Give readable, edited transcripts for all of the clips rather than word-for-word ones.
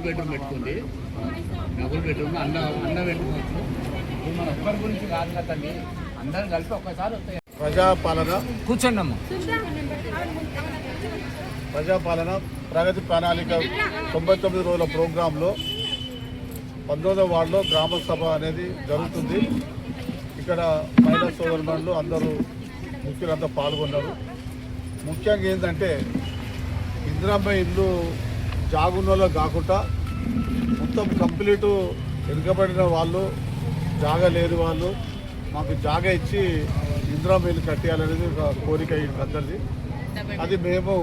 Bedroom పెట్టుకుంది. Double bedroom అన్న పెట్టుకోవచ్చు. ఇది మన ఒక్కరి గురించి కాదు కదండి, అందరం కలిపి ఒక్కసారి వస్తాయి. ప్రజాపాలన కూర్చోండమ్మా. ప్రజాపాలన ప్రగతి ప్రణాళిక 99 రోజుల ప్రోగ్రాంలో 19వ వార్డులో గ్రామ సభ అనేది జరుగుతుంది. ఇక్కడ మహిళా సోదరులు అందరూ ముఖ్యులంతా పాల్గొన్నారు. ముఖ్యంగా ఏంటంటే ఇందిరమ్మ ఇల్లు జాగున్నలో కాకుండా మొత్తం కంప్లీటు వెనుకబడిన వాళ్ళు, జాగా లేని వాళ్ళు మాకు జాగా ఇచ్చి ఇందిరమ్మ ఇల్లు కట్టేయాలనేది ఒక కోరిక అందరిది. అది మేము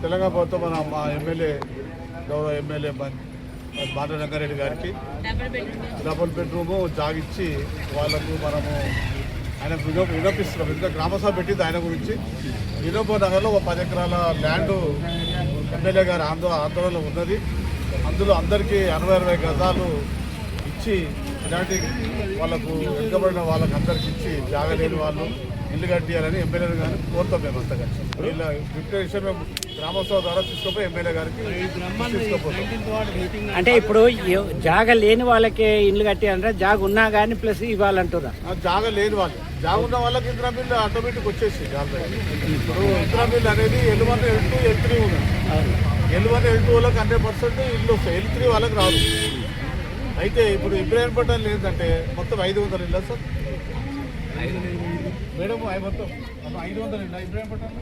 తెలంగాణ ప్రభుత్వం మా ఎమ్మెల్యే గౌరవ ఎమ్మెల్యే బాట రంగారెడ్డి గారికి డబుల్ బెడ్రూము జాగిచ్చి వాళ్ళకు మనము ఆయన వినపిస్తున్నాం. ఇంకా గ్రామసభ పెట్టింది ఆయన గురించి. వినోబ్ నగర్లో ఒక 10 ఎకరాల ల్యాండ్ ఎమ్మెల్యే గారి ఆందోళనలో ఉన్నది. అందులో అందరికీ 60 గజాలు ఇచ్చి ఇలాంటి వాళ్ళకు వెనుకబడిన వాళ్ళకి అందరికి ఇచ్చి జాగా లేని వాళ్ళు ఇల్లు కట్టియాలని ఎమ్మెల్యే గారిని కోరుతాం. మేము అంతా కలిసి వీళ్ళ డిక్లరేషన్ మేము గ్రామోత్సవ ద్వారా తీసుకుపోయి ఎమ్మెల్యే గారికి తీసుకుపోతాం. అంటే ఇప్పుడు జాగా లేని వాళ్ళకి ఇల్లు కట్టియాలంటే జాగ ఉన్నా కానీ ప్లస్ ఇవ్వాలంటారా? జాగా లేని వాళ్ళు, జాగా ఉన్న వాళ్ళకి ఇందిరా బిల్లు ఆటోమేటిక్ వచ్చేసి. ఇప్పుడు ఇందిరా బిల్లు అనేది L1, L2, L3 ఉన్నది. L1, L2 వాళ్ళకి 100% ఇల్లు వస్తాయి. L3 వాళ్ళకి రాదు. అయితే ఇప్పుడు ఇబ్రాహీంపట్నంలో ఏంటంటే మొత్తం 500 ఇల్లు సార్ మేడం. మొత్తం 500 ఇల్లు ఇబ్రాహీంపట్నంలో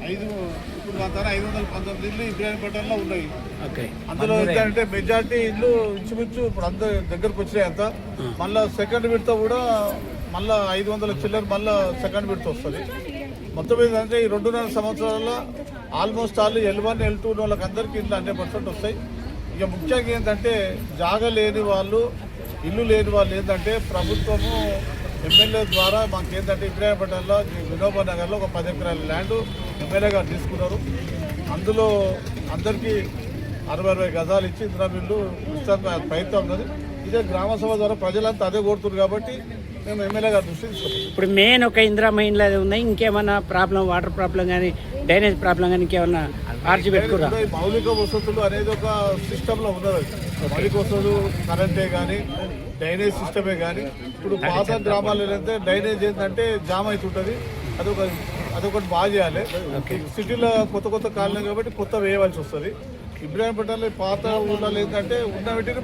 519 ఇల్లు ఇబ్రాహీంపట్నంలో ఉన్నాయి. అందులో ఏంటంటే మెజార్టీ ఇల్లు ఇంచుమించు ఇప్పుడు అందరు దగ్గరకు వచ్చినాయి. అంతా మళ్ళీ సెకండ్ విడత కూడా మళ్ళీ 500 చిల్లర మళ్ళీ సెకండ్ విడత వస్తుంది. మొత్తం ఏంటంటే ఈ 2.5 సంవత్సరాల్లో ఆల్మోస్ట్ ఆల్ L1, L2 వాళ్ళకి అందరికీ ఇల్లు 100% వస్తాయి. ఇక ముఖ్యంగా ఏంటంటే జాగా లేని వాళ్ళు, ఇల్లు లేని వాళ్ళు ఏంటంటే ప్రభుత్వము ఎమ్మెల్యే ద్వారా మాకేంటంటే ఇబ్రాహీంపట్నంలో వినోబ్ నగర్లో ఒక 10 ఎకరాల ల్యాండ్ ఎమ్మెల్యే గారు తీసుకున్నారు. అందులో అందరికీ 60 గజాలు ఇచ్చి ఇందిరా ఇల్లు ఇస్తానికి ప్రయత్నం ఉన్నది. ఇదే గ్రామసభ ద్వారా ప్రజలంతా అదే కోరుతున్నారు కాబట్టి మేము ఎమ్మెల్యే గారు దృష్టి తీసుకుంటాం. ఇప్పుడు మెయిన్ ఒక ఇందిరా మైన్లో ఉన్నాయి. ఇంకేమన్నా ప్రాబ్లం, వాటర్ ప్రాబ్లం కానీ డ్రైనేజ్ ప్రాబ్లం కానీ ఇంకేమన్నా ఆర్జీ పెట్టుకురా? మౌలిక వసతులు అనేది ఒక సిస్టంలో ఉన్నది. మౌలిక వసతులు కరెంటే కానీ డ్రైనేజ్ సిస్టమే కానీ ఇప్పుడు పాత గ్రామాల్లో అయితే డ్రైనేజ్ ఏంటంటే జామ్ అవుతుంటుంది. అదొకటి బాగా చేయాలి. సిటీలో కొత్త కాలనీ కాబట్టి కొత్త వేయవలసి వస్తుంది. ఇబ్రాహీంపట్నంలో పాత ఊళ్ళలో ఏంటంటే ఉన్న వీటిని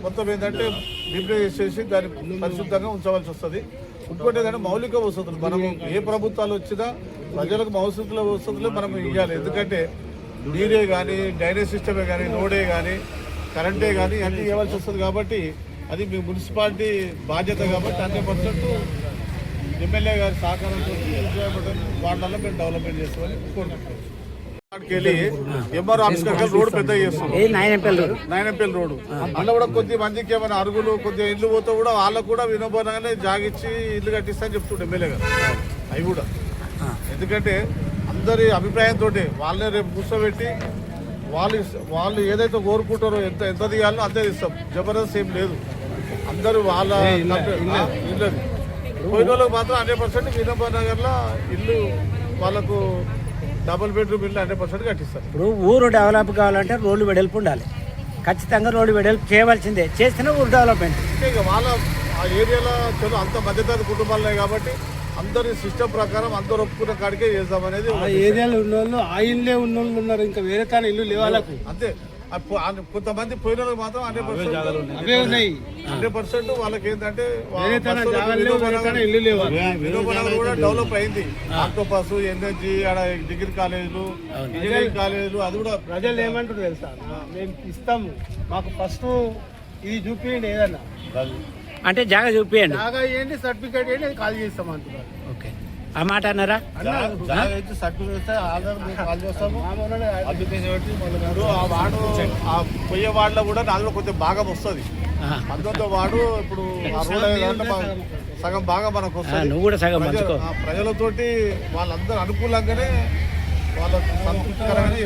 మొత్తం ఏంటంటే రిప్లేస్ చేసి దాన్ని పరిశుద్ధంగా ఉంచవలసి వస్తుంది. ఇంకోటి ఏంటంటే మౌలిక వసతులు మనము ఏ ప్రభుత్వాలు వచ్చినా ప్రజలకు మౌలిక వసతులు మనం ఇవ్వాలి. ఎందుకంటే నీరే కానీ డ్రైనేజ్ సిస్టమే కానీ రోడే కానీ కరెంటే కానీ అన్నీ ఇవ్వాల్సి వస్తుంది. కాబట్టి అది మీ మున్సిపాలిటీ బాధ్యత కాబట్టి 100% ఎమ్మెల్యే గారి సహకారంతో వార్డులలో మేము డెవలప్మెంట్ చేస్తామని కోరుకుంటున్నాం. వెళ్ళి ఎంఆర్ ఆఫీస్ రోడ్ పెద్ద చేస్తాం. నాయనపల్లి రోడ్డు అందులో కూడా కొద్ది మందికి ఏమైనా అరుగులు కొద్దిగా ఇల్లు పోతే కూడా వాళ్ళకు కూడా వినోబనగానే జాగిచ్చి ఇల్లు కట్టిస్తా అని చెప్తుండే ఎమ్మెల్యే గారు. అవి కూడా ఎందుకంటే అందరి అభిప్రాయంతో వాళ్ళని రేపు కూర్చోబెట్టి వాళ్ళు ఏదైతే కోరుకుంటారో ఎంత తీయాలో అంతే ఇస్తాం. జబర్దస్త్ ఏం లేదు. అందరూ వాళ్ళ ఇల్లు పోయిన వాళ్ళకి మాత్రం 100% వినోబ్ నగర్లో ఇల్లు వాళ్ళకు డబుల్ బెడ్రూమ్ ఇల్లు 100% కట్టిస్తారు. ఇప్పుడు ఊరు డెవలప్ కావాలంటే రోడ్లు వెడల్పు ఉండాలి. ఖచ్చితంగా రోడ్డు వెడల్పు చేయవలసిందే. చేస్తేనే ఊరు డెవలప్మెంట్. ఇక వాళ్ళ ఆ ఏరియాలో చలో అంత మధ్యతరగతి కుటుంబాలే కాబట్టి అందరి సిస్టమ్ ప్రకారం అందరు ఒప్పుకున్న కాడికే చేద్దామనేది. ఆ ఏరియాలో ఉన్న వాళ్ళు ఆ ఇల్లే ఉన్న వాళ్ళు ఉన్నారు. ఇంకా వేరే తన ఇల్లు లేవాలకు అంతే. కొంతమంది పోయిన వాళ్ళకి మాత్రం 100% వాళ్ళకి ఏంటంటే వినోబనగర్ కూడా డెవలప్ అయింది. ఆక్టోపస్, ఎన్ఎస్జీ, ఆడ డిగ్రీ కాలేజీలు, ఇంజనీరింగ్ కాలేజీలు అది కూడా. ప్రజలు ఏమంటారు తెలుసా, మేము ఇస్తాము మాకు ఫస్ట్ ఇది చూపించండి ఏదన్నా అంటే జాగా చూపించండి, జాగా ఇవ్వండి, సర్టిఫికేట్ ఇవ్వండి, అది కాల్ చేస్తాం అంటున్నారు. ఓకే ఆ మాట అన్నారా? సర్టిఫికేట్ కాల్ చేస్తాము. ఆ పొయ్యే వార్డులో కూడా నాలుగు కొంచెం భాగం వస్తుంది. 19వ వార్డు ఇప్పుడు ఆ రోడ్ సగం బాగా మనకు వస్తుంది. నువ్వు కూడా సగం ప్రజలతోటి వాళ్ళందరూ అనుకూలంగానే వాళ్ళ సంతృప్తికరంగానే